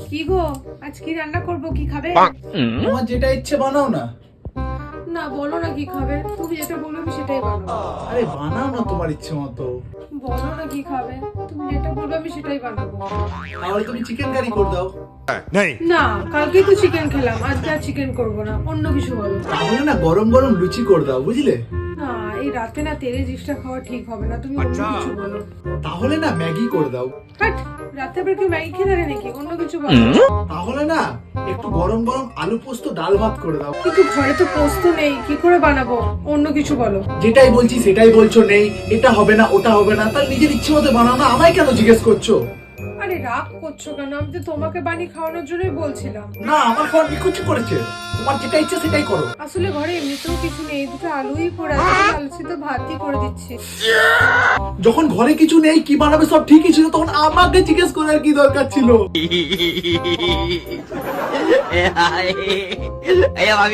কি গো, আজ কি রান্না করব, কি খাবে? তোমার যেটা ইচ্ছে বানাও না। না বলো না কি খাবে, তুমি যেটা বলবে আমি সেটাই বানাবো। আরে বানাও না তোমার ইচ্ছে মতো। বলো না কি খাবে, তুমি যেটা বলবে আমি সেটাই বানাবো। তাহলে তুমি চিকেন কারি করে দাও। না, কালকেই তো চিকেন খেলাম, আজকে আর চিকেন করবো না, অন্য কিছু বলো। তাহলে না গরম গরম লুচি করে দাও, বুঝলে? না, এই রাতে না তেলে জিনিসটা খাওয়া ঠিক হবে না, তুমি অন্য কিছু বলো। তাহলে না ম্যাগি করে দাও। হাট, রাতে আবার কেউ ম্যাগি খেয়ে থাকে নাকি? অন্য কিছু বলো। তাহলে না একটু গরম গরম আলু পোস্ত ডাল ভাত করে দাও। কিন্তু ঘরে তো পোস্ত নেই, কি করে বানাবো? অন্য কিছু বলো। যেটাই বলছি সেটাই বলছো নেই, এটা হবে না ওটা হবে না, তার নিজের ইচ্ছে মতো বানাও না, আমায় কেন জিজ্ঞেস করছো? আরে রাগ করছো কেন? আমি তো তোমাকে বানিয়ে খাওয়ানোর জন্যই বলছিলাম। না, আমার খাওয়ার নিকুচি করেছে। তোমার যেটা ইচ্ছে সেটাই করো। আসলে ঘরে এমনিতেও কিছু নেই, দুটো আলুই পড়ে আছে, আলু সিদ্ধ ভাতই করে দিচ্ছি। যখন ঘরে কিছু নেই, কি বানাবে সব ঠিকই ছিল, তখন আমাকে জিজ্ঞেস করার কি দরকার ছিল? Ayan, mami.